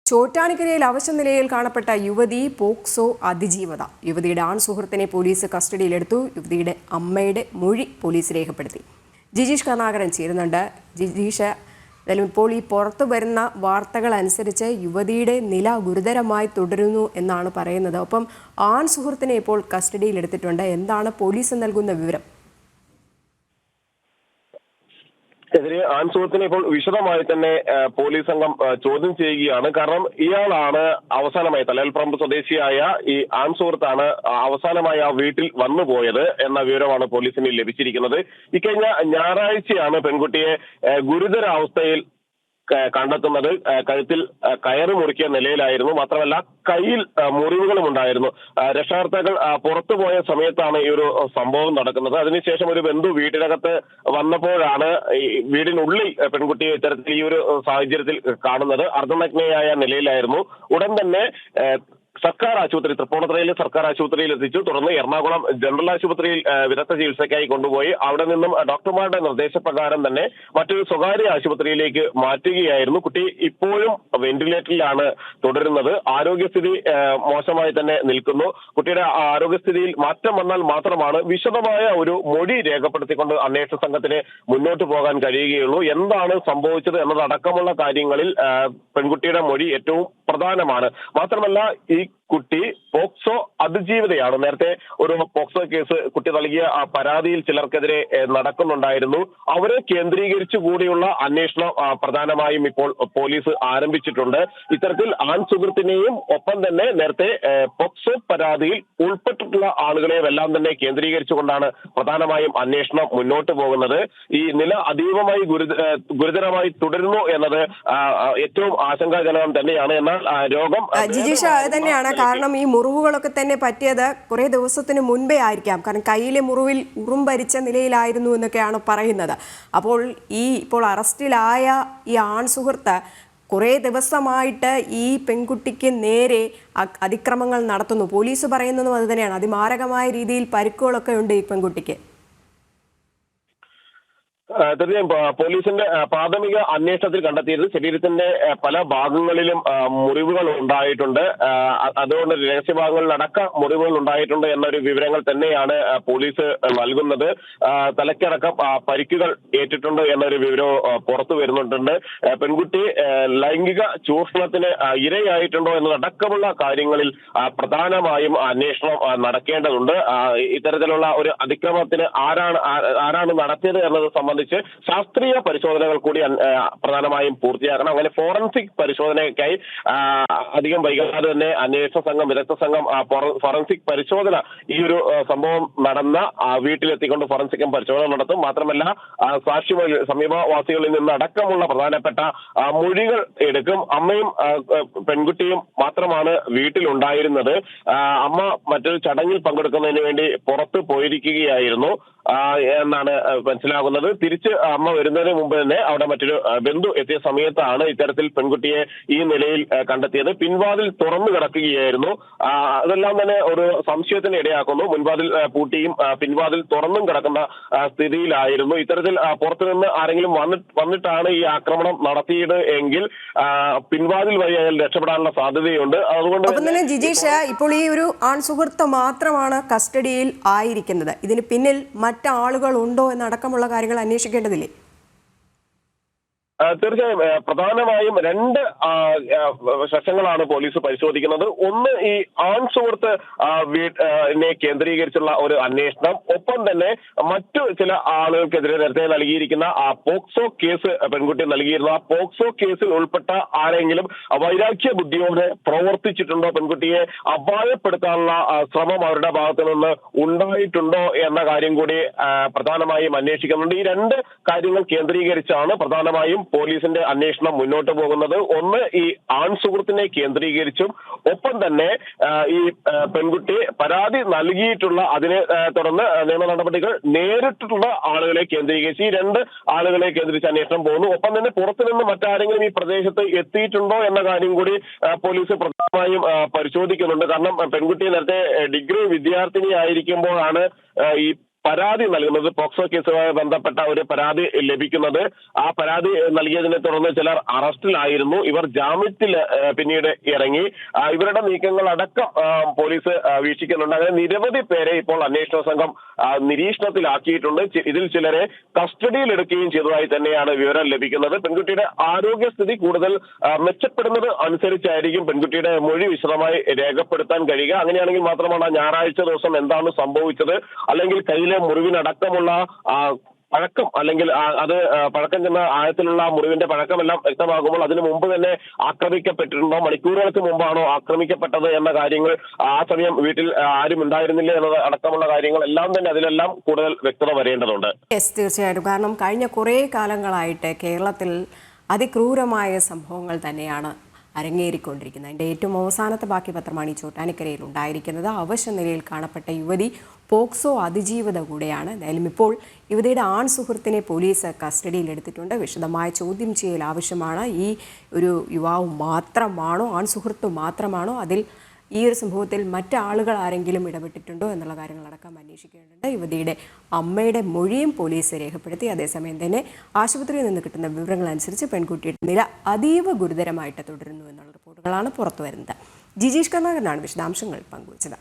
ചോറ്റാനിക്കരയിൽ അവശ നിലയിൽ കാണപ്പെട്ട യുവതി പോക്സോ അതിജീവത. യുവതിയുടെ ആൺ സുഹൃത്തിനെ പോലീസ് കസ്റ്റഡിയിലെടുത്തു. യുവതിയുടെ അമ്മയുടെ മൊഴി പോലീസ് രേഖപ്പെടുത്തി. ജിജീഷ് കർണാകരൻ ചേരുന്നുണ്ട്. ജിജീഷ്, ഇപ്പോൾ ഈ പുറത്തു വരുന്ന വാർത്തകൾ അനുസരിച്ച് യുവതിയുടെ നില ഗുരുതരമായി തുടരുന്നു എന്നാണ് പറയുന്നത്. ഒപ്പം ആൺ സുഹൃത്തിനെ ഇപ്പോൾ കസ്റ്റഡിയിലെടുത്തിട്ടുണ്ട്. എന്താണ് പോലീസ് നൽകുന്ന വിവരം? എതിരെ ആൺ സുഹൃത്തിനെ ഇപ്പോൾ വിശദമായി തന്നെ പോലീസ് സംഘം ചോദ്യം ചെയ്യുകയാണ്. കാരണം ഇയാളാണ് അവസാനമായി തലയൽപ്പറമ്പ് സ്വദേശിയായ ഈ ആൺ സുഹൃത്താണ് അവസാനമായി ആ വീട്ടിൽ വന്നുപോയത് എന്ന വിവരമാണ് പോലീസിന് ലഭിച്ചിരിക്കുന്നത്. ഇക്കഴിഞ്ഞ ഞായറാഴ്ചയാണ് പെൺകുട്ടിയെ ഗുരുതരാവസ്ഥയിൽ കണ്ടെത്തുന്നത്. കഴുത്തിൽ കയറ് മുറുക്കിയ നിലയിലായിരുന്നു. മാത്രമല്ല കയ്യിൽ മുറിവുകളും ഉണ്ടായിരുന്നു. രക്ഷാകർത്താക്കൾ പുറത്തുപോയ സമയത്താണ് ഈ ഒരു സംഭവം നടക്കുന്നത്. അതിനുശേഷം ഒരു ബന്ധു വീട്ടിനകത്ത് വന്നപ്പോഴാണ് ഈ വീടിനുള്ളിൽ പെൺകുട്ടിയെ ഇത്തരത്തിൽ ഈ ഒരു സാഹചര്യത്തിൽ കാണുന്നത്. അർദ്ധനഗ്നയായ നിലയിലായിരുന്നു. ഉടൻ തന്നെ സർക്കാർ ആശുപത്രി, തൃപ്പൂണിത്തുറയിലെ സർക്കാർ ആശുപത്രിയിൽ എത്തിച്ചു. തുടർന്ന് എറണാകുളം ജനറൽ ആശുപത്രിയിൽ വിദഗ്ധ ചികിത്സയ്ക്കായി കൊണ്ടുപോയി. അവിടെ നിന്നും ഡോക്ടർമാരുടെ നിർദ്ദേശപ്രകാരം തന്നെ മറ്റൊരു സ്വകാര്യ ആശുപത്രിയിലേക്ക് മാറ്റുകയായിരുന്നു. കുട്ടി ഇപ്പോഴും വെന്റിലേറ്ററിലാണ് തുടരുന്നത്. ആരോഗ്യസ്ഥിതി മോശമായി തന്നെ നിൽക്കുന്നു. കുട്ടിയുടെ ആരോഗ്യസ്ഥിതിയിൽ മാറ്റം വന്നാൽ മാത്രമാണ് വിശദമായ ഒരു മൊഴി രേഖപ്പെടുത്തിക്കൊണ്ട് അന്വേഷണ സംഘത്തിന് മുന്നോട്ട് പോകാൻ കഴിയുകയുള്ളൂ. എന്താണ് സംഭവിച്ചത് എന്നതടക്കമുള്ള കാര്യങ്ങളിൽ പെൺകുട്ടിയുടെ മൊഴി ഏറ്റവും പ്രധാനമാണ്. മാത്രമല്ല ഈ കുട്ടി പോക്സോ അതിജീവിതയാണ്. നേരത്തെ ഒരു പോക്സോ കേസ് കുട്ടി നൽകിയ പരാതിയിൽ ചിലർക്കെതിരെ നടക്കുന്നുണ്ടായിരുന്നു. അവരെ കേന്ദ്രീകരിച്ചു കൂടിയുള്ള അന്വേഷണം പ്രധാനമായും ഇപ്പോൾ പോലീസ് ആരംഭിച്ചിട്ടുണ്ട്. ഇത്തരത്തിൽ ആൺ സുഹൃത്തിനെയും ഒപ്പം തന്നെ നേരത്തെ പോക്സോ പരാതിയിൽ ഉൾപ്പെട്ടിട്ടുള്ള ആളുകളെയും എല്ലാം തന്നെ കേന്ദ്രീകരിച്ചുകൊണ്ടാണ് പ്രധാനമായും അന്വേഷണം മുന്നോട്ട് പോകുന്നത്. ഈ നില അതീവമായി ഗുരുതരമായി തുടരുന്നു എന്നത് ഏറ്റവും ആശങ്കാജനകം തന്നെയാണ്. എന്നാൽ രോഗം ജിജീഷ് തന്നെയാണ്. കാരണം ഈ മുറിവുകളൊക്കെ തന്നെ പറ്റിയത് കുറെ ദിവസത്തിന് മുൻപേ ആയിരിക്കാം. കാരണം കയ്യിലെ മുറിവിൽ ഉറുമ്പരിച്ച നിലയിലായിരുന്നു എന്നൊക്കെയാണ് പറയുന്നത്. അപ്പോൾ ഇപ്പോൾ അറസ്റ്റിലായ ഈ ആൺ സുഹൃത്ത് കുറേ ദിവസമായിട്ട് ഈ പെൺകുട്ടിക്ക് നേരെ അതിക്രമങ്ങൾ നടത്തുന്നു. പോലീസ് പറയുന്നതും അത് തന്നെയാണ്. അതിമാരകമായ രീതിയിൽ പരിക്കുകളൊക്കെ ഉണ്ട് ഈ പെൺകുട്ടിക്ക്. തീർച്ചയായും പോലീസിന്റെ പ്രാഥമിക അന്വേഷണത്തിൽ കണ്ടെത്തിയത് ശരീരത്തിന്റെ പല ഭാഗങ്ങളിലും മുറിവുകൾ ഉണ്ടായിട്ടുണ്ട്. അതുകൊണ്ട് രഹസ്യഭാഗങ്ങളിലടക്കം മുറിവുകൾ ഉണ്ടായിട്ടുണ്ട് എന്നൊരു വിവരങ്ങൾ തന്നെയാണ് പോലീസ് നൽകുന്നത്. തലയ്ക്കടക്കം പരിക്കുകൾ ഏറ്റിട്ടുണ്ട് എന്നൊരു വിവരവും പുറത്തു വരുന്നുണ്ട്. പെൺകുട്ടി ലൈംഗിക ചൂഷണത്തിന് ഇരയായിട്ടുണ്ടോ എന്നതടക്കമുള്ള കാര്യങ്ങളിൽ പ്രധാനമായും അന്വേഷണം നടക്കേണ്ടതുണ്ട്. ഇത്തരത്തിലുള്ള ഒരു അതിക്രമത്തിന് ആരാണ് നടത്തിയത് എന്നത് സംബന്ധിച്ച് ശാസ്ത്രീയ പരിശോധനകൾ കൂടി പ്രധാനമായും പൂർത്തിയാക്കണം. അങ്ങനെ ഫോറൻസിക് പരിശോധനയ്ക്കായി അധികം വൈകാതെ തന്നെ അന്വേഷണ സംഘം, വിദഗ്ധ സംഘം ഫോറൻസിക് പരിശോധന ഈ ഒരു സംഭവം നടന്ന വീട്ടിലെത്തിക്കൊണ്ട് ഫോറൻസിക് പരിശോധന നടത്തും. മാത്രമല്ല സാക്ഷിമൊഴി, സമീപവാസികളിൽ നിന്ന് അടക്കമുള്ള പ്രധാനപ്പെട്ട മൊഴികൾ എടുക്കും. അമ്മയും പെൺകുട്ടിയും മാത്രമാണ് വീട്ടിലുണ്ടായിരുന്നത്. അമ്മ മറ്റൊരു ചടങ്ങിൽ പങ്കെടുക്കുന്നതിന് വേണ്ടി പുറത്ത് പോയിരിക്കുകയായിരുന്നു എന്നാണ് മനസ്സിലാകുന്നത്. തിരിച്ച് അമ്മ വരുന്നതിന് മുമ്പ് തന്നെ അവിടെ മറ്റൊരു ബന്ധു എത്തിയ സമയത്താണ് ഇത്തരത്തിൽ പെൺകുട്ടിയെ ഈ നിലയിൽ കണ്ടെത്തിയത്. പിൻവാതിൽ തുറന്നു കിടക്കുകയായിരുന്നു. അതെല്ലാം തന്നെ ഒരു സംശയത്തിന് ഇടയാക്കുന്നു. മുൻവാതിൽ പൂട്ടിയും പിൻവാതിൽ തുറന്നും കിടക്കുന്ന സ്ഥിതിയിലായിരുന്നു. ഇത്തരത്തിൽ പുറത്തുനിന്ന് ആരെങ്കിലും വന്നിട്ടാണ് ഈ ആക്രമണം നടത്തിയത് എങ്കിൽ പിൻവാതിൽ വഴി അയാൾ രക്ഷപ്പെടാനുള്ള സാധ്യതയുണ്ട്. അതുകൊണ്ട് തന്നെ ജിജീഷ്, ഇപ്പോൾ ഈ ഒരു ആൺ സുഹൃത്ത് മാത്രമാണ് കസ്റ്റഡിയിൽ ആയിരിക്കുന്നത്. ഇതിന് പിന്നിൽ മറ്റാളുകൾ ഉണ്ടോ എന്നടക്കമുള്ള കാര്യങ്ങൾ അന്വേഷിക്കേണ്ടതില്ലേ? തീർച്ചയായും പ്രധാനമായും രണ്ട് വശങ്ങളാണ് പോലീസ് പരിശോധിക്കുന്നത്. ഒന്ന്, ഈ ആൺ സുഹൃത്ത് വീട്ടിനെ കേന്ദ്രീകരിച്ചുള്ള ഒരു അന്വേഷണം. ഒപ്പം തന്നെ മറ്റു ചില ആളുകൾക്കെതിരെ നേരത്തെ നൽകിയിരിക്കുന്ന പോക്സോ കേസ് പെൺകുട്ടി നൽകിയിരുന്ന ആ പോക്സോ കേസിൽ ഉൾപ്പെട്ട ആരെങ്കിലും വൈരാഗ്യ ബുദ്ധിയോടെ പ്രവർത്തിച്ചിട്ടുണ്ടോ, പെൺകുട്ടിയെ അപായപ്പെടുത്താനുള്ള ശ്രമം അവരുടെ ഭാഗത്തു നിന്ന് ഉണ്ടായിട്ടുണ്ടോ എന്ന കാര്യം കൂടി പ്രധാനമായും അന്വേഷിക്കുന്നുണ്ട്. ഈ രണ്ട് കാര്യങ്ങൾ കേന്ദ്രീകരിച്ചാണ് പ്രധാനമായും പോലീസിന്റെ അന്വേഷണം മുന്നോട്ട് പോകുന്നത്. ഒന്ന്, ഈ ആൺ സുഹൃത്തിനെ കേന്ദ്രീകരിച്ചും ഒപ്പം തന്നെ ഈ പെൺകുട്ടി പരാതി നൽകിയിട്ടുള്ള അതിനെ തുടർന്ന് നിയമ നടപടികൾ നേരിട്ടുള്ള ആളുകളെ കേന്ദ്രീകരിച്ച് ഈ രണ്ട് ആളുകളെ കേന്ദ്രീകരിച്ച് അന്വേഷണം പോകുന്നു. ഒപ്പം തന്നെ പുറത്തുനിന്ന് മറ്റാരെങ്കിലും ഈ പ്രദേശത്ത് എത്തിയിട്ടുണ്ടോ എന്ന കാര്യം കൂടി പോലീസ് പ്രധാനമായും പരിശോധിക്കുന്നുണ്ട്. കാരണം പെൺകുട്ടി നേരത്തെ ഡിഗ്രി വിദ്യാർത്ഥിനി ആയിരിക്കുമ്പോഴാണ് ഈ പരാതി നൽകുന്നത്. പോക്സോ കേസുമായി ബന്ധപ്പെട്ട ഒരു പരാതി ലഭിക്കുന്നത്. ആ പരാതി നൽകിയതിനെ തുടർന്ന് ചിലർ അറസ്റ്റിലായിരുന്നു. ഇവർ ജാമ്യത്തിൽ പിന്നീട് ഇറങ്ങി. ഇവരുടെ നീക്കങ്ങൾ അടക്കം പോലീസ് വീക്ഷിക്കുന്നുണ്ട്. അങ്ങനെ നിരവധി പേരെ ഇപ്പോൾ അന്വേഷണ സംഘം നിരീക്ഷണത്തിലാക്കിയിട്ടുണ്ട്. ഇതിൽ ചിലരെ കസ്റ്റഡിയിൽ എടുക്കുകയും ചെയ്തതായി തന്നെയാണ് വിവരം ലഭിക്കുന്നത്. പെൺകുട്ടിയുടെ ആരോഗ്യസ്ഥിതി കൂടുതൽ മെച്ചപ്പെടുന്നത് അനുസരിച്ചായിരിക്കും പെൺകുട്ടിയുടെ മൊഴി വിശദമായി രേഖപ്പെടുത്താൻ കഴിയുക. അങ്ങനെയാണെങ്കിൽ മാത്രമാണ് ഞായറാഴ്ച ദിവസം എന്താണ് സംഭവിച്ചത്, അല്ലെങ്കിൽ കയ്യിലെ മുറിവിനടക്കമുള്ള പഴക്കം, അല്ലെങ്കിൽ അത് പഴക്കം ചെന്ന ആഴത്തിലുള്ള മുറിവിന്റെ പഴക്കമെല്ലാം വ്യക്തമാകുമ്പോൾ അതിനു മുമ്പ് തന്നെ ആക്രമിക്കപ്പെട്ടിട്ടുണ്ടോ, മണിക്കൂറുകൾക്ക് മുമ്പാണോ ആക്രമിക്കപ്പെട്ടത് എന്ന കാര്യങ്ങൾ, ആ സമയം വീട്ടിൽ ആരും ഉണ്ടായിരുന്നില്ല എന്നത് അടക്കമുള്ള കാര്യങ്ങൾ എല്ലാം തന്നെ അതിലെല്ലാം കൂടുതൽ വ്യക്തത വരേണ്ടതുണ്ട്. തീർച്ചയായിട്ടും. കാരണം കഴിഞ്ഞ കുറേ കാലങ്ങളായിട്ട് കേരളത്തിൽ അതിക്രൂരമായ സംഭവങ്ങൾ തന്നെയാണ് അരങ്ങേറിക്കൊണ്ടിരിക്കുന്നത്. അതിൻ്റെ ഏറ്റവും അവസാനത്തെ ബാക്കി പത്രമാണ് ഈ ചോട്ടാനിക്കരയിൽ ഉണ്ടായിരിക്കുന്നത്. അവശ നിലയിൽ കാണപ്പെട്ട യുവതി പോക്സോ അതിജീവിത കൂടെയാണ്. എന്തായാലും ഇപ്പോൾ യുവതിയുടെ ആൺ സുഹൃത്തിനെ പോലീസ് കസ്റ്റഡിയിലെടുത്തിട്ടുണ്ട്. വിശദമായ ചോദ്യം ചെയ്യൽ ആവശ്യമാണ്. ഈ ഒരു യുവാവ് മാത്രമാണോ, ആൺ സുഹൃത്ത് മാത്രമാണോ, അതിൽ ഈ ഒരു സംഭവത്തിൽ മറ്റാളുകൾ ആരെങ്കിലും ഇടപെട്ടിട്ടുണ്ടോ എന്നുള്ള കാര്യങ്ങളടക്കം അന്വേഷിക്കേണ്ടതുണ്ട്. യുവതിയുടെ അമ്മയുടെ മൊഴിയും പോലീസ് രേഖപ്പെടുത്തി. അതേസമയം തന്നെ ആശുപത്രിയിൽ നിന്ന് കിട്ടുന്ന വിവരങ്ങൾ അനുസരിച്ച് പെൺകുട്ടിയുടെ നില അതീവ ഗുരുതരമായിട്ട് തുടരുന്നു എന്നുള്ള റിപ്പോർട്ടുകളാണ് പുറത്തുവരുന്നത്. ജിജീഷ് കർണാകരനാണ് വിശദാംശങ്ങൾ പങ്കുവച്ചത്.